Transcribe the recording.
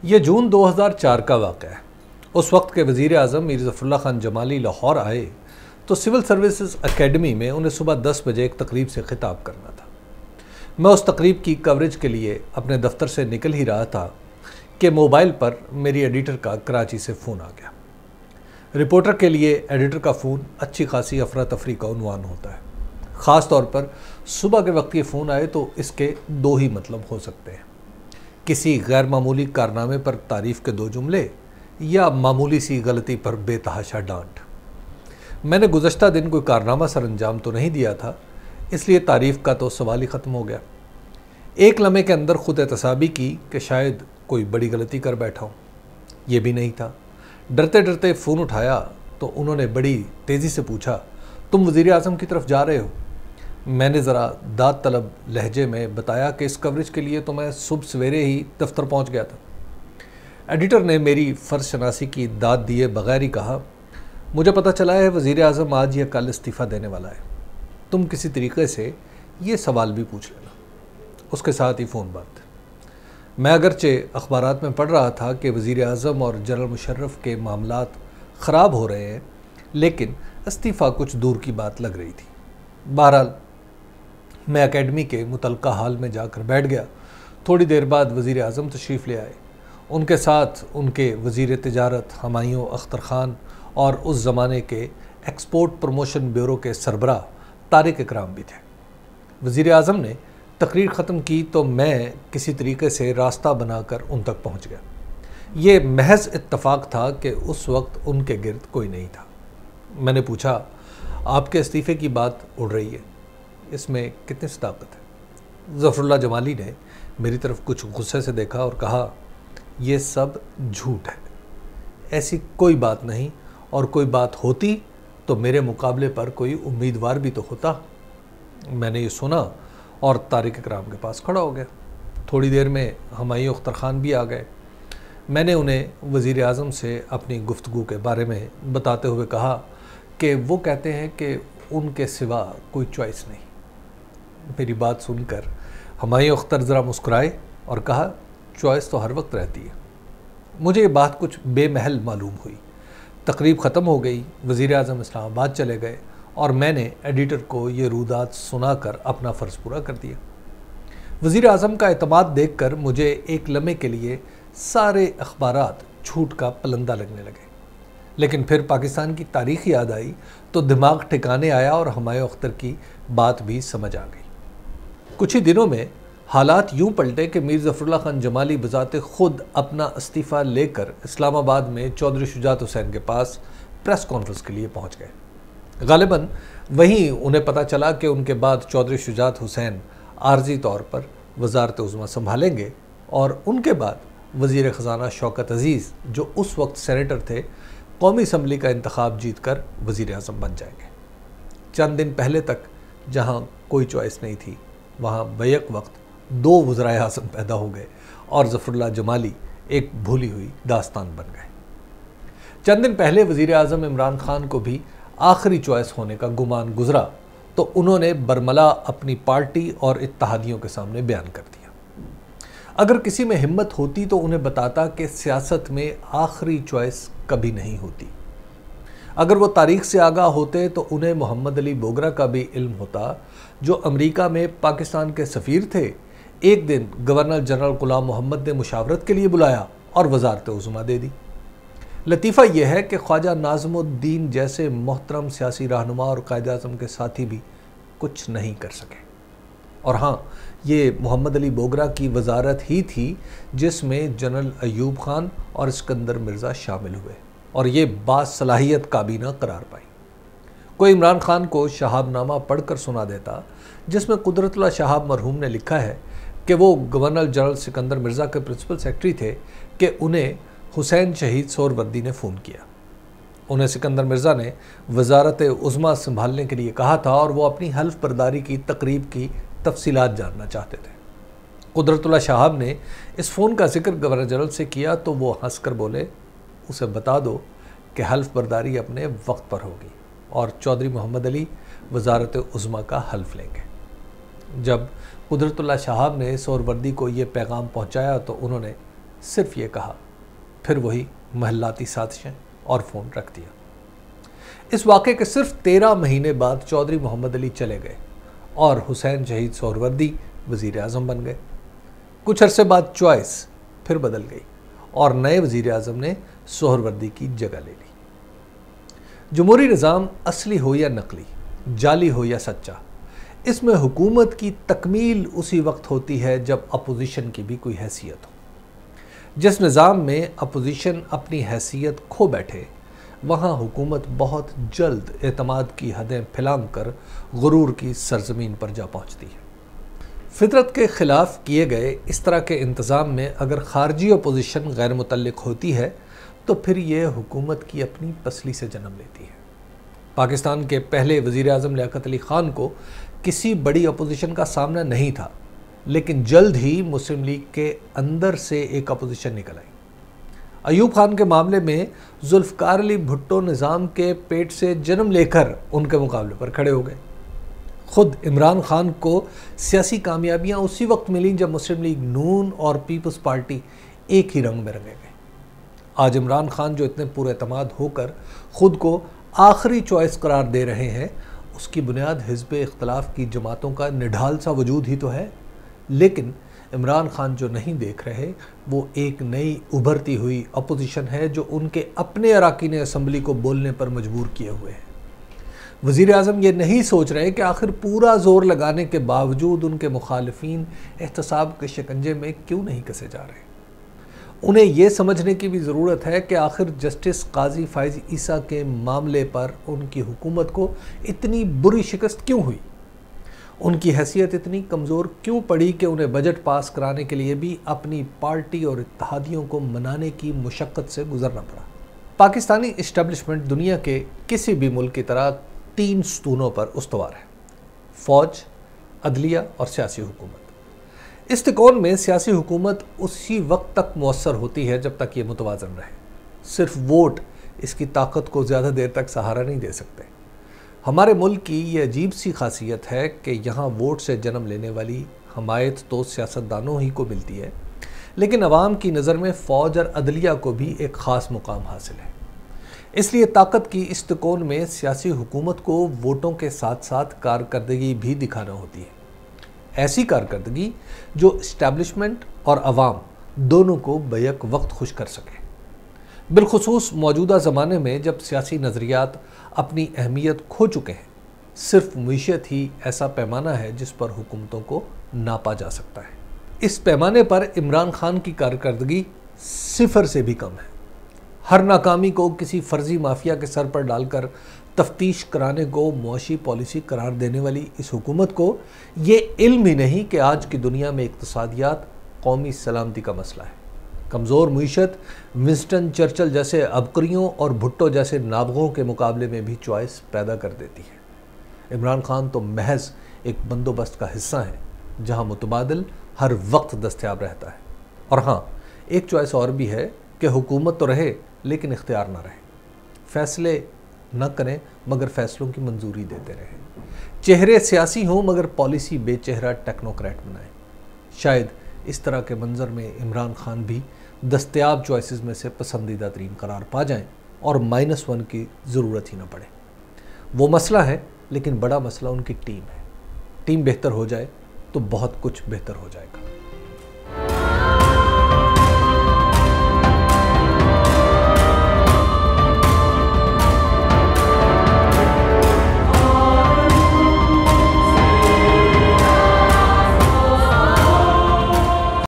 ये जून 2004 का वाक़या है। उस वक्त के वज़ीर आज़म मीर ज़फ़रुल्लाह ख़ान जमाली लाहौर आए तो सिविल सर्विसेज एकेडमी में उन्हें सुबह 10 बजे एक तकरीब से खिताब करना था। मैं उस तकरीब की कवरेज के लिए अपने दफ्तर से निकल ही रहा था कि मोबाइल पर मेरी एडिटर का कराची से फ़ोन आ गया। रिपोर्टर के लिए एडिटर का फ़ोन अच्छी खासी अफरा तफरी का उन्वान होता है। ख़ास तौर पर सुबह के वक्त ये फ़ोन आए तो इसके दो ही मतलब हो सकते हैं, किसी गैर मामूली कारनामे पर तारीफ़ के दो जुमले या मामूली सी गलती पर बेतहाशा डांट। मैंने गुज़श्ता दिन कोई कारनामा सर अंजाम तो नहीं दिया था, इसलिए तारीफ़ का तो सवाल ही ख़त्म हो गया। एक लम्हे के अंदर खुद एहतसाबी की कि शायद कोई बड़ी गलती कर बैठा हूँ, ये भी नहीं था। डरते डरते फ़ोन उठाया तो उन्होंने बड़ी तेज़ी से पूछा, तुम वज़ीर आज़म की तरफ जा रहे हो? मैंने ज़रा दाद तलब लहजे में बताया कि इस कवरेज के लिए तो मैं सुबह सवेरे ही दफ्तर पहुंच गया था। एडिटर ने मेरी फ़र्ज शनासी की दाद दिए बगैर ही कहा, मुझे पता चला है वज़ीर आज़म आज या कल इस्तीफ़ा देने वाला है, तुम किसी तरीके से ये सवाल भी पूछ लेना। उसके साथ ही फ़ोन बंद। मैं अगरचे अखबारात में पढ़ रहा था कि वज़ीर आज़म और जनरल मुशर्रफ के मामलात ख़राब हो रहे हैं, लेकिन इस्तीफ़ा कुछ दूर की बात लग रही थी। बहरहाल मैं एकेडमी के मुतलका हाल में जाकर बैठ गया। थोड़ी देर बाद वज़ीर आज़म तशरीफ़ ले आए। उनके साथ उनके वज़ीर तिजारत हुमायूं अख्तर ख़ान और उस ज़माने के एक्सपोर्ट प्रमोशन ब्यूरो के सरबराह तारिक इकराम भी थे। वज़ीर आज़म ने तकरीर ख़त्म की तो मैं किसी तरीके से रास्ता बनाकर उन तक पहुँच गया। ये महज इत्तफ़ाक़ था कि उस वक्त उनके गिर्द कोई नहीं था। मैंने पूछा, आपके इस्तीफ़े की बात उड़ रही है, इसमें कितनी सदाकत है? ज़फ़रुल्लाह जमाली ने मेरी तरफ कुछ गुस्से से देखा और कहा, यह सब झूठ है, ऐसी कोई बात नहीं, और कोई बात होती तो मेरे मुकाबले पर कोई उम्मीदवार भी तो होता। मैंने ये सुना और तारिक इकराम के पास खड़ा हो गया। थोड़ी देर में हुमायूं अख्तर ख़ान भी आ गए। मैंने उन्हें वज़ीर आज़म से अपनी गुफ्तगू के बारे में बताते हुए कहा कि वो कहते हैं कि उनके सिवा कोई चॉइस नहीं। मेरी बात सुनकर हुमायूं अख्तर ज़रा मुस्कुराए और कहा, चॉइस तो हर वक्त रहती है। मुझे ये बात कुछ बेमहल मालूम हुई। तकरीब ख़त्म हो गई, वज़ीर आज़म इस्लामाबाद चले गए और मैंने एडिटर को ये रूदात सुनाकर अपना फ़र्ज़ पूरा कर दिया। वज़ीर आज़म का एतमाद देखकर मुझे एक लम्हे के लिए सारे अखबारात झूठ का पलंदा लगने लगे, लेकिन फिर पाकिस्तान की तारीख़ याद आई तो दिमाग ठिकाने आया और हुमायूं अख्तर की बात भी समझ आ गई। कुछ ही दिनों में हालात यूँ पलटे कि मीर ज़फ़रुल्लाह ख़ान जमाली बज़ाते ख़ुद अपना इस्तीफ़ा लेकर इस्लामाबाद में चौधरी शुजात हुसैन के पास प्रेस कॉन्फ्रेंस के लिए पहुँच गए। ग़ालिबन वहीं उन्हें पता चला कि उनके बाद चौधरी शुजात हुसैन आर्जी तौर पर वज़ारत उज़्मा संभालेंगे और उनके बाद वज़ीर ख़ज़ाना शौकत अज़ीज़, जो उस वक्त सेनेटर थे, कौमी असम्बली का इंतखाब जीत कर वज़ीर आज़म बन जाएंगे। चंद दिन पहले तक जहाँ कोई चॉइस नहीं थी, वहाँ बैक वक्त दो वज़राए आज़म पैदा हो गए और ज़फ़रुल्लाह जमाली एक भूली हुई दास्तान बन गए। चंद दिन पहले वज़ीर आज़म इमरान ख़ान को भी आखिरी चॉइस होने का गुमान गुजरा तो उन्होंने बरमला अपनी पार्टी और इत्तेहादियों के सामने बयान कर दिया। अगर किसी में हिम्मत होती तो उन्हें बताता कि सियासत में आखिरी चॉइस कभी नहीं होती। अगर वो तारीख़ से आगाह होते तो उन्हें मोहम्मद अली बोगरा का भी इल्म होता, जो अमेरिका में पाकिस्तान के सफ़ीर थे। एक दिन गवर्नर जनरल गुलाम मोहम्मद ने मुशावरत के लिए बुलाया और वज़ारत उज़्मा दे दी। लतीफ़ा यह है कि ख्वाजा नाज़मुद्दीन जैसे मोहतरम सियासी रहनुमा और कायद-ए-आज़म के साथी भी कुछ नहीं कर सके। और हाँ, ये मोहम्मद अली बोगरा की वज़ारत ही थी जिसमें जनरल अयूब ख़ान और इस्कंदर मिर्ज़ा शामिल हुए और ये बासलाहियत काबीना करार पाई। कोई इमरान ख़ान को शहाबनामा पढ़कर सुना देता जिसमें कुदरतुल्लाह शहाब मरहूम ने लिखा है कि वो गवर्नर जनरल सिकंदर मिर्ज़ा के प्रिंसिपल सेक्रेटरी थे कि उन्हें हुसैन शहीद सोहरवर्दी ने फ़ोन किया। उन्हें सिकंदर मिर्ज़ा ने वज़ारत उज़्मा संभालने के लिए कहा था और वो अपनी हल्फ बर्दारी की तकरीब की तफसीलात जानना चाहते थे। कुदरतुल्लाह शहाब ने इस फ़ोन का जिक्र गवर्नर जनरल से किया तो वो हंसकर बोले, उसे बता दो कि हल्फ बर्दारी अपने वक्त पर होगी और चौधरी मोहम्मद अली वज़ारत उज़्मा का हल्फ लेंगे। जब कुदरतुल्लाह शहाब ने सोहरवर्दी को ये पैगाम पहुँचाया तो उन्होंने सिर्फ ये कहा, फिर वही महल्लाती साजिशें और फ़ोन रख दिया। इस वाक़े के सिर्फ 13 महीने बाद चौधरी मोहम्मद अली चले गए और हुसैन शहीद सोहरवर्दी वज़ीर आज़म बन गए। कुछ अरसे बाद चॉइस फिर बदल गई और नए वज़ीर आज़म ने सोहरवर्दी की जगह ले ली। जमहूरी निज़ाम असली हो या नकली, जाली हो या सच्चा, इसमें हुकूमत की तकमील उसी वक्त होती है जब अपोजिशन की भी कोई हैसियत हो। जिस निज़ाम में अपोजिशन अपनी हैसियत खो बैठे, वहाँ हुकूमत बहुत जल्द एतमाद की हदें फैलांग कर गुरूर की सरजमीन पर जा पहुँचती है। फितरत के ख़िलाफ़ किए गए इस तरह के इंतज़ाम में अगर ख़ारजी अपोजिशन गैर मुतल्लिक होती है तो फिर ये हुकूमत की अपनी पसली से जन्म लेती है। पाकिस्तान के पहले वज़ीर आज़म लियाकत अली ख़ान को किसी बड़ी अपोजिशन का सामना नहीं था, लेकिन जल्द ही मुस्लिम लीग के अंदर से एक अपोजिशन निकल आई। अयूब खान के मामले में जुल्फ़कार अली भुट्टो निज़ाम के पेट से जन्म लेकर उनके मुकाबले पर खड़े हो गए। ख़ुद इमरान खान को सियासी कामयाबियाँ उसी वक्त मिली जब मुस्लिम लीग नून और पीपल्स पार्टी एक ही रंग में रंगे गए। आज इमरान खान जो इतने पुरएतमाद होकर ख़ुद को आखिरी चॉइस करार दे रहे हैं, उसकी बुनियाद हिज़्ब इख्तिलाफ़ की जमातों का निढाल सा वजूद ही तो है। लेकिन इमरान खान जो नहीं देख रहे वो एक नई उभरती हुई अपोजिशन है जो उनके अपने अराकीन असम्बली को बोलने पर मजबूर किए हुए हैं। वज़ीर आज़म ये नहीं सोच रहे कि आखिर पूरा जोर लगाने के बावजूद उनके मुखालिफिन एहतसाब के शिकंजे में क्यों नहीं कसे जा रहे। उन्हें यह समझने की भी ज़रूरत है कि आखिर जस्टिस काजी फ़ाइज़ ईसा के मामले पर उनकी हुकूमत को इतनी बुरी शिकस्त क्यों हुई, उनकी हैसियत इतनी कमज़ोर क्यों पड़ी कि उन्हें बजट पास कराने के लिए भी अपनी पार्टी और इत्तेहादियों को मनाने की मुशक्क़त से गुजरना पड़ा। पाकिस्तानी इस्टेब्लिशमेंट दुनिया के किसी भी मुल्क की तरह 3 स्तूनों पर उस्तवार है: फ़ौज, अदलिया और सियासी हुकूमत। इस तिकोन में सियासी हुकूमत उसी वक्त तक मुअस्सर होती है जब तक ये मुतवाज़न रहे। सिर्फ वोट इसकी ताकत को ज़्यादा देर तक सहारा नहीं दे सकते। हमारे मुल्क की ये अजीब सी खासियत है कि यहाँ वोट से जन्म लेने वाली हमायत तो सियासतदानों ही को मिलती है, लेकिन अवाम की नज़र में फ़ौज और अदलिया को भी एक ख़ास मुकाम हासिल है। इसलिए ताकत की इस तिकोन में सियासी हुकूमत को वोटों के साथ साथ कारकर्दगी भी दिखाना होती है। ऐसी कारकर्दगी जो इस्टेब्लिशमेंट और अवाम दोनों को बैक वक्त खुश कर सके। बिलखुसूस मौजूदा ज़माने में जब सियासी नज़रियात अपनी अहमियत खो चुके हैं, सिर्फ मीशत ही ऐसा पैमाना है जिस पर हुकूमतों को नापा जा सकता है। इस पैमाने पर इमरान खान की कारकर्दगी सिफर से भी कम है। हर नाकामी को किसी फर्जी माफिया के सर पर डालकर तफ्तीश कराने को मुआशी पॉलिसी करार देने वाली इस हुकूमत को ये इल्म ही नहीं कि आज की दुनिया में इक्तिसादियात कौमी सलामती का मसला है। कमज़ोर मीशत विंस्टन चर्चिल जैसे अबकरियों और भुट्टो जैसे नाबगों के मुकाबले में भी चॉइस पैदा कर देती है। इमरान खान तो महज एक बंदोबस्त का हिस्सा है जहां मुतबादिल हर वक्त दस्तयाब रहता है। और हाँ, एक चॉइस और भी है कि हुकूमत तो रहे लेकिन इख्तियार ना रहे, फैसले न करें मगर फैसलों की मंजूरी देते रहें, चेहरे सियासी हों मगर पॉलिसी बेचेहरा टेक्नोक्रेट बनाएं। शायद इस तरह के मंजर में इमरान खान भी दस्तयाब चॉइसेस में से पसंदीदा तरीन करार पा जाएं और -1 की ज़रूरत ही ना पड़े। वो मसला है, लेकिन बड़ा मसला उनकी टीम है। टीम बेहतर हो जाए तो बहुत कुछ बेहतर हो जाएगा।